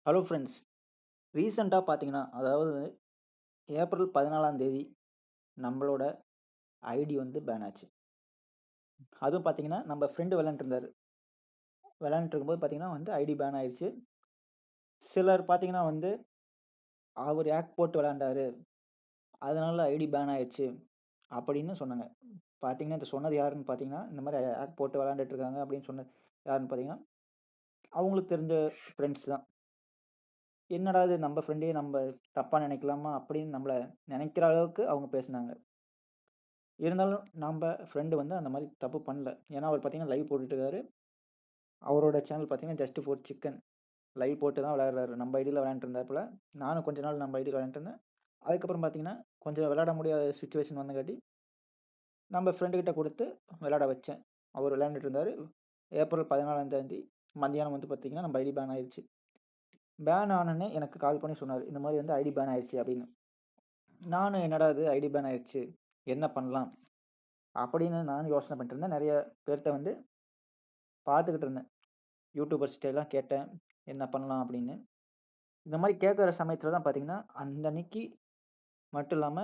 Hello friends. ரீசென்ட்டா பார்த்தீங்கன்னா, அதாவது ஏப்ரல் 14ஆம் தேதி நம்மளோட ஐடி வந்து பேன் ஆச்சு. அதுவும் பார்த்தீங்கன்னா, நம்ம ஃப்ரெண்டு விளையாண்ட்டுருந்தாரு. விளையாண்ட்டுருக்கும்போது பார்த்தீங்கன்னா வந்து ஐடி பேன் ஆயிருச்சு. சிலர் பார்த்தீங்கன்னா வந்து, அவரு ஹேக் போட்டு விளையாண்டாரு. அதனால ஐடி பேன் ஆயிருச்சு அப்படின்னு சொன்னாங்க. பார்த்தீங்கன்னா, இத சொன்னது யாருன்னு பார்த்தீங்கன்னா, இந்த மாரி ஹேக் போட்டு விளையாண்டுட்டு இருக்காங்க அப்படின்னு சொன்னது யாருன்னு பார்த்தீங்கன்னா, அவங்களுக்கு தெரிஞ்ச ஃப்ரெண்ட்ஸ் தான். என்னடா இது நம்ம ஃப்ரெண்டையே நம்ப தப்பா நினைக்கலாமா? அப்படின்னு நம்மள நினைக்கிற அளவுக்கு அவங்க பேசுனாங்க. இருந்தாலும் நம்ப ஃப்ரெண்டு வந்து அந்த மாரி தப்பு பண்ணல. ஏன்னா, அவரு பார்த்தீங்கன்னா, லைவ் போட்டுட்டு இருக்காரு. அவரோட சேனல் பார்த்தீங்கன்னா, ஜஸ்ட் ஃபார் சிக்கன். லைவ் போட்டு தான் விளையாடுறாரு. நம்ம ஐடில விளையாண்ட்டு இருந்தாப்புல. நானும் கொஞ்ச நாள் நம்ம ஐடில விளையாண்ட்டு இருந்தேன். அதுக்கப்புறம் பார்த்தீங்கன்னா, கொஞ்சம் விளையாட முடியாத சிச்சுவேஷன் வந்தங்காட்டி, நம்ம ஃப்ரெண்டு கிட்ட குடுத்து விளையாட வச்சேன். அவரு விளையாண்டுட்டு இருந்தாரு. ஏப்ரல் 14ஆம் தேதி மத்தியானம் வந்து பார்த்தீங்கன்னா, நம்ம ஐடி பேன் ஆயிருச்சு. பேன் ஆனோனே எனக்கு கால் பண்ணி சொன்னாரு. இந்த மாரி வந்து ஐடி பேன் ஆயிருச்சு அப்படின்னு. நானும் என்னடா இது ஐடி பேன் ஆயிருச்சு. என்ன பண்ணலாம்? அப்படின்னு நானும் யோசனை பண்ணிட்டு இருந்தேன். நெறைய பேர்ட்ட வந்து பார்த்துக்கிட்டு இருந்தேன். யூடியூபர்ஸ்ட்டலாம் கேட்டேன். என்ன பண்ணலாம் அப்படின்னு. இந்த மாரி கேட்கிற சமயத்தில தான் பார்த்தீங்கன்னா, அந்த அன்னைக்கு மட்டும் இல்லாம,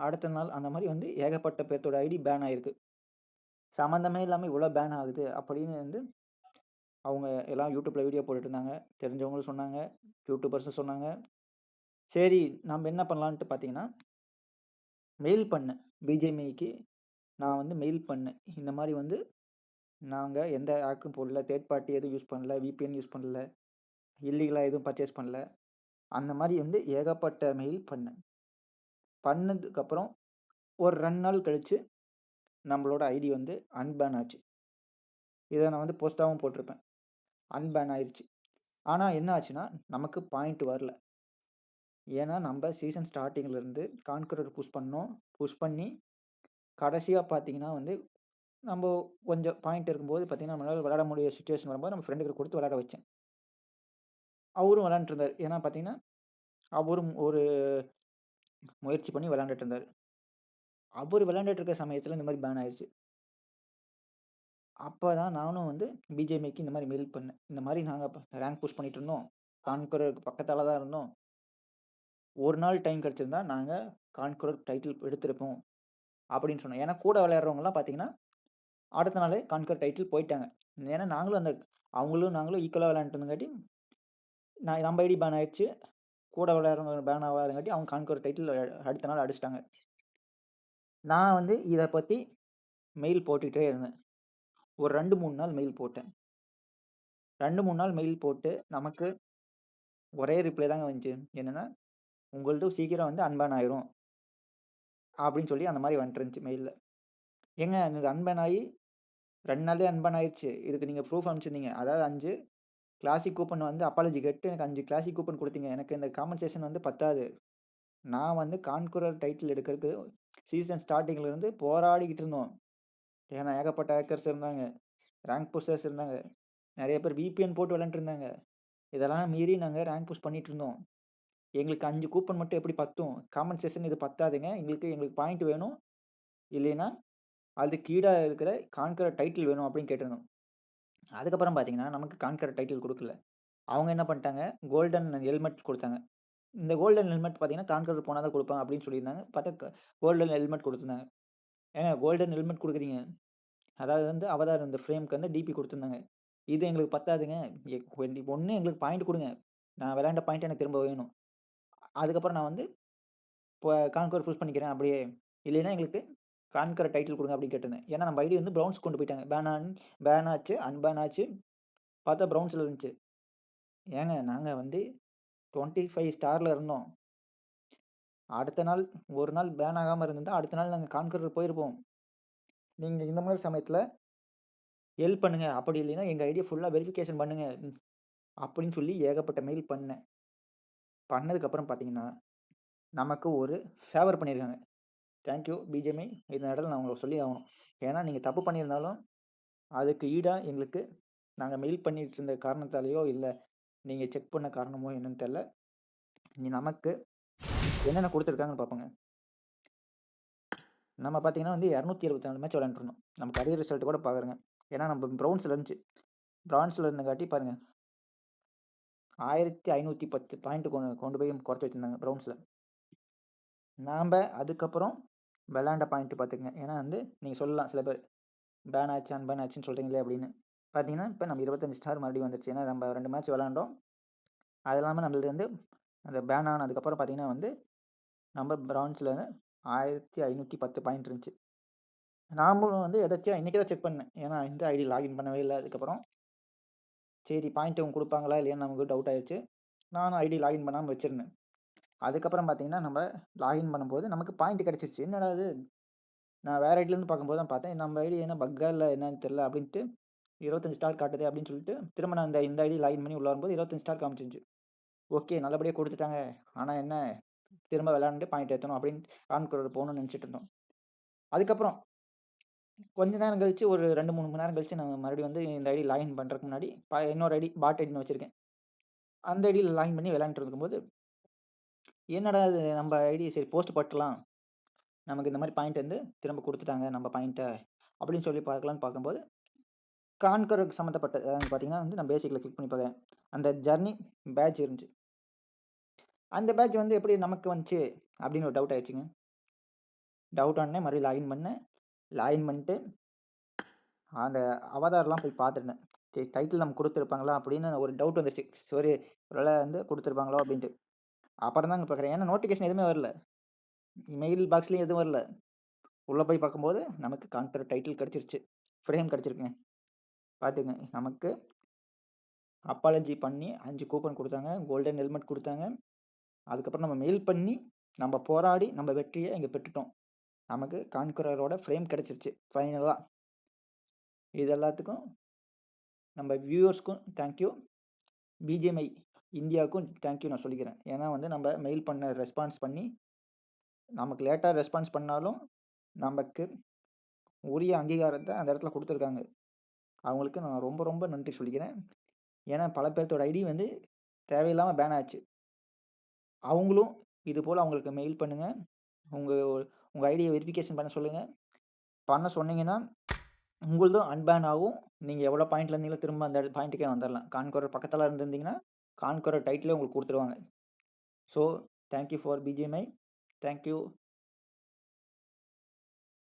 அடுத்த நாள் அந்த மாரி வந்து ஏகப்பட்ட பேத்தோட ஐடி பேன் ஆயிருக்கு. சம்மந்தமே இல்லாம இவ்வளோ பேன் ஆகுது அப்படின்னு வந்து அவங்க எல்லாம் யூடியூப்ல வீடியோ போட்டுட்டுருந்தாங்க. தெரிஞ்சவங்களும் சொன்னாங்க. யூடியூபர்ஸும் சொன்னாங்க. சரி நம்ப என்ன பண்ணலான்ட்டு பார்த்தீங்கன்னா, மெயில் பண்ணேன். பிஜிஎம்ஐக்கு நான் வந்து மெயில் பண்ணேன். இந்த மாரி வந்து நாங்க எந்த ஹேக்கும் போடல. தேர்ட் பார்ட்டி எதுவும் யூஸ் பண்ணல. விபிஎன் யூஸ் பண்ணல. இல்லீகலா எதுவும் பர்ச்சேஸ் பண்ணல. அந்த மாரி வந்து ஏகப்பட்ட மெயில் பண்ணேன். பண்ணதுக்கப்புறம் ஒரு 2 நாள் கழிச்சு நம்மளோட ஐடி வந்து அன்பேன் ஆச்சு. இத நான் வந்து போஸ்ட்டாவும் போட்டிருப்பேன். அன்பேன் ஆயிருச்சு. ஆனா என்ன ஆச்சுன்னா, நமக்கு பாயிண்ட் வரல. ஏன்னா நம்ப சீசன் ஸ்டார்ட்டிங்ல இருந்து கான்கரர் புஷ் பண்ணோம். புஷ் பண்ணி கடைசியா பார்த்தீங்கன்னா வந்து, நம்ப கொஞ்சம் பாயிண்ட் இருக்கும்போது பார்த்தீங்கன்னா, நம்மளால விளையாட முடியாத சிச்சுவேஷன் வரும்போது நம்ம ஃப்ரெண்டுக்கு குடுத்து விளையாட வச்சேன். அவரும் விளையாண்ட்டு இருந்தாரு. ஏன்னா பார்த்தீங்கன்னா, அவரும் ஒரு முயற்சி பண்ணி விளையாண்டுட்டு இருந்தாரு. அவரு விளையாண்டுட்டு இருக்க சமயத்துல இந்த மாரி பேன் ஆயிருச்சு. அப்ப தான் நானும் வந்து பிஜிஎம்ஐக்கு இந்த மாரி மெயில் பண்ணேன். இந்த மாரி நாங்க ரேங்க் புஷ் பண்ணிட்டு இருந்தோம். கான்கரர்க்கு பக்கத்தால தான் இருந்தோம். ஒரு நாள் டைம் கிடைச்சிருந்தா நாங்க கான்கரர் டைட்டில் எடுத்திருப்போம் அப்படின்னு சொன்னேன். ஏன்னா கூட விளையாடுறவங்கலாம் பார்த்தீங்கன்னா, அடுத்த நாளே கான்கர் டைட்டில் போயிட்டாங்க. ஏன்னா நாங்களும் அவங்களும் நாங்களும் ஈக்குவலா விளையாண்டுட்டு இருந்தங்காட்டி, நம்ம ஐடி பேன் ஆயிருச்சு. கூட விளையாடுறவங்க பேன் ஆகாதங்காட்டி அவங்க கான்கர் டைட்டில் அடுத்த நாள் அடிச்சுட்டாங்க. நான் வந்து இத பத்தி மெயில் போட்டுட்டே இருந்தேன். ஒரு 2, 3 நாள் மெயில் போட்டேன். 2, 3 நாள் மெயில் போட்டு நமக்கு ஒரே ரிப்ளை தாங்க வந்துச்சு. என்னன்னா, "உங்களது சீக்கிரம் வந்து அன்பேன் ஆயிரும்." அப்படின்னு சொல்லி அந்த மாரி வந்துட்டு இருந்துச்சு மெயில்ல. ஏங்க இது அன்பேன் ஆயி 2 நாள்லயே அன்பேன் ஆயிருச்சு. இதுக்கு நீங்க ப்ரூஃப் அனுப்பிச்சிருந்தீங்க. அதாவது 5 கிளாசிக் கூப்பன் வந்து அப்பாலஜி கேட்டு எனக்கு 5 கிளாசிக் கூப்பன் குடுத்தீங்க. எனக்கு இந்த காம்பன்சேஷன் வந்து பத்தாது. நான் வந்து கான்குரர் டைட்டில் எடுக்கறக்கு சீசன் ஸ்டார்ட்டிங்ல இருந்து போராடிக்கிட்டு இருந்தோம். ஏன்னா ஏகப்பட்ட ஹேக்கர்ஸ் இருந்தாங்க. ரேங்க் புஷர்ஸ் இருந்தாங்க. நெறைய பேர் விபிஎன் போட்டு விளையாண்ட்டு இருந்தாங்க. இதெல்லாம் மீறி நாங்க ரேங்க் புஷ் பண்ணிட்டு இருந்தோம். எங்களுக்கு 5 கூப்பன் மட்டும் எப்படி பத்தும்? காம்பன்சேஷன் இது பத்தாதுங்க. எங்களுக்கு பாயிண்ட் வேணும். இல்லைன்னா, அதுக்கு ஈடா இருக்கிற கான்கரர் டைட்டில் வேணும் அப்படின்னு கேட்டிருந்தோம். அதுக்கப்புறம் பார்த்தீங்கன்னா, நமக்கு கான்கரர் டைட்டில் குடுக்கல. அவங்க என்ன பண்ணிட்டாங்க, கோல்டன் ஹெல்மெட் குடுத்தாங்க. இந்த கோல்டன் ஹெல்மெட் பார்த்தீங்கன்னா, கான்கரர் போனா தான் குடுப்பாங்க அப்படின்னு சொல்லியிருந்தாங்க. பார்த்தா கோல்டன் ஹெல்மெட் குடுத்துருந்தாங்க. ஏங்க கோல்டன் ஹெல்மெட் குடுக்குறீங்க. அதாவது வந்து அவதார் இந்த ஃப்ரேம்க்கு வந்து டிபி குடுத்துருந்தாங்க. இது எங்களுக்கு பத்தாதுங்க. ஒண்ணு எங்களுக்கு பாயிண்ட் குடுங்க. நான் விளையாண்ட பாயிண்ட் எனக்கு திரும்ப வேணும். அதுக்கப்புறம் நான் வந்து இப்போ கான்கர் புஷ் பண்ணிக்கிறேன் அப்படியே. இல்லைன்னா எங்களுக்கு கான்கர் டைட்டில் குடுங்க அப்படின்னு கேட்டிருந்தேன். ஏன்னா நம்ம ஐடி வந்து ப்ரவுன்ஸ் கொண்டு போய்ட்டாங்க. பேன் ஆச்சு, அன்பேன் ஆச்சு. பார்த்தா ப்ரவுன்ஸ்ல இருந்துச்சு. ஏங்க நாங்க வந்து 25 ஸ்டார்ல இருந்தோம். அடுத்த நாள் ஒரு நாள் பேன் ஆகாம இருந்திருந்தா, அடுத்த நாள் நாங்க கான்கர் போயிருப்போம். நீங்க இந்த மாரி சமயத்தில ஹெல்ப் பண்ணுங்க. அப்படி இல்லைன்னா எங்க ஐடிய ஃபுல்லா வெரிஃபிகேஷன் பண்ணுங்க. அப்படின்னு சொல்லி ஏகப்பட்ட மெயில் பண்ணேன். பண்ணதுக்கப்புறம் பார்த்தீங்கன்னா, நமக்கு ஒரு ஃபேவர் பண்ணியிருக்காங்க. Thank you BGMI. இந்த இடத்துல நான் உங்களுக்கு சொல்லி ஆகணும். ஏன்னா நீங்க தப்பு பண்ணியிருந்தாலும், அதுக்கு ஈடா எங்களுக்கு நாங்க மெயில் பண்ணிட்டு இருந்த காரணத்தாலயோ, இல்ல நீங்க செக் பண்ண காரணமோ என்னன்னு தெரியல. நமக்கு என்னென்ன குடுத்துருக்காங்கன்னு பார்ப்போங்க. நம்ம பார்த்தீங்கன்னா வந்து 224 மேட்ச் விளையாண்டுருந்தோம். நம்ம கரியர் ரிசல்ட் கூட பார்க்குறேங்க. ஏன்னா நம்ம ப்ரவுன்ஸ்ல இருந்துச்சு. பிரான்ஸ்ல இருந்தங்காட்டி பாருங்க. 1510 பாயிண்ட் கொண்டு போய் குறைச்சு வச்சிருந்தாங்க ப்ரவுன்ஸ்ல. நாம்ப அதுக்கப்புறம் விளையாண்ட பாயிண்ட் பார்த்துக்கங்க. ஏன்னா வந்து நீங்க சொல்லலாம் சில பேர் பேன் ஆச்சு, அன்பேன் ஆச்சுன்னு சொல்றீங்களே அப்படின்னு. பார்த்தீங்கன்னா, இப்ப நம்ம 25 ஸ்டார் மறுபடியும் வந்துருச்சு. ஏன்னா நம்ம 2 மேட்ச் விளையாண்டோம். அது இல்லாம நம்மளது வந்து அந்த பேன் ஆனதுக்கப்புறம் பார்த்தீங்கன்னா வந்து, நம்ம பிரான்ஸ்ல 1510 பாயிண்ட் இருந்துச்சு. நாமளும் வந்து எதார்ச்சியா இன்னைக்கு தான் செக் பண்ணேன். ஏன்னா இந்த ஐடி லாகின் பண்ணவே இல்ல. அதுக்கப்புறம் சரி பாயிண்ட் இவங்க குடுப்பாங்களா இல்லையான்னு நமக்கு டவுட் ஆயிருச்சு. நானும் ஐடி லாகின் பண்ணாம வச்சிருந்தேன். அதுக்கப்புறம் பார்த்தீங்கன்னா, நம்ம லாகின் பண்ணும்போது நமக்கு பாயிண்ட் கிடைச்சிருச்சு. என்னடா இது! நான் வேற ஐடிலேருந்து பார்க்கும்போது தான் பார்த்தேன். நம்ம ஐடி என்ன பக்கா இல்ல என்னன்னு தெரியல அப்படின்ட்டு 25 ஸ்டார் காட்டுதே அப்படின்னு சொல்லிட்டு, திரும்ப நான் இந்த ஐடி லாகின் பண்ணி உள்ள வரும்போது 25 ஸ்டார் காமிச்சிருந்துச்சு. ஓகே நல்லபடியா குடுத்துட்டாங்க. ஆனா என்ன திரும்ப விளையாண்டுட்டு பாயிண்ட் ஏத்தணும் அப்படின்னு கான்குரர் போகணும்னு நினைச்சுட்டு இருந்தோம். அதுக்கப்புறம் கொஞ்ச நேரம் கழிச்சு ஒரு 2, 3 மணி நேரம் கழிச்சு நான் மறுபடியும் வந்து இந்த ஐடி லாகின் பண்றதுக்கு முன்னாடி இன்னொரு ஐடி பாட் ஐடின்னு வச்சிருக்கேன். அந்த ஐடியில லாகின் பண்ணி விளையாண்டுட்டு இருக்கும்போது, என்னடா இது நம்ம ஐடி சரி போஸ்ட் போட்டுறலாம். நமக்கு இந்த மாரி பாயிண்ட் வந்து திரும்ப குடுத்துட்டாங்க நம்ம பாயிண்ட்ட அப்படின்னு சொல்லி பார்க்கலான்னு பார்க்கும்போது, கான்கரருக்கு சம்மந்தப்பட்ட பார்த்தீங்கன்னா வந்து நான் பேசிக்ல கிளிக் பண்ணி பார்க்குறேன். அந்த ஜர்னி பேட்ஜ் இருந்துச்சு. அந்த பேட்ஜ் வந்து எப்படி நமக்கு வந்துச்சு அப்படின்னு ஒரு டவுட் ஆயிடுச்சுங்க. டவுட் ஆனோனே மறுபடியும் லாகின் பண்ணேன். லாகின் பண்ணிட்டு அந்த அவதார்லாம் போய் பார்த்துருந்தேன். சரி டைட்டில் நம்ம குடுத்துருப்பாங்களா அப்படின்னு ஒரு டவுட் வந்துருச்சு. சரி ஒருவேள வந்து குடுத்துருப்பாங்களோ அப்படின்ட்டு. அப்புறம் தாங்க பார்க்குறேன். ஏன்னா நோட்டிஃபிகேஷன் எதுவுமே வரல. மெயில் பாக்ஸ்லயும் எதுவும் வரல. உள்ள போய் பார்க்கும்போது நமக்கு கான்கர் டைட்டில் கிடைச்சிருச்சு. ஃப்ரேம் கிடைச்சிருக்குங்க. பார்த்துக்கங்க. நமக்கு அப்பாலஜி பண்ணி 5 கூப்பன் குடுத்தாங்க. கோல்டன் ஹெல்மெட் குடுத்தாங்க. அதுக்கப்புறம் நம்ம மெயில் பண்ணி, நம்ம போராடி நம்ம வெற்றிய இங்க பெற்றுட்டோம். நமக்கு கான்கரரோட ஃப்ரேம் கிடைச்சிருச்சு. ஃபைனலா. இது எல்லாத்துக்கும் நம்ம வியூவர்ஸ்க்கும் தேங்க் யூ. பிஜிஎம்ஐ இந்தியாவுக்கும் தேங்க் யூ நான் சொல்லிக்கிறேன். ஏன்னா வந்து நம்ம மெயில் பண்ண ரெஸ்பான்ஸ் பண்ணி, நமக்கு லேட்டா ரெஸ்பான்ஸ் பண்ணாலும், நமக்கு உரிய அங்கீகாரத்த அந்த இடத்துல குடுத்துருக்காங்க. அவங்களுக்கு நான் ரொம்ப ரொம்ப நன்றி சொல்லிக்கிறேன். ஏன்னா பல பேர்த்தோட ஐடி வந்து தேவையில்லாம பேன் ஆச்சு. அவங்களும் இதுபோல அவங்களுக்கு மெயில் பண்ணுங்க. உங்க உங்க ஐடிய வெரிஃபிகேஷன் பண்ண சொல்லுங்க. பண்ண சொன்னீங்கன்னா, உங்களுதும் அன்பேன் ஆகும். நீங்க எவ்வளோ பாயிண்ட்ல இருந்தீங்களோ திரும்ப அந்த பாயிண்ட்டுக்கே வந்துரலாம். கான்கரர் பக்கத்துல இருந்திருந்தீங்கன்னா, கான்கரர் டைட்டிலே உங்களுக்கு குடுத்துருவாங்க. So, thank you for BGMI. Thank you.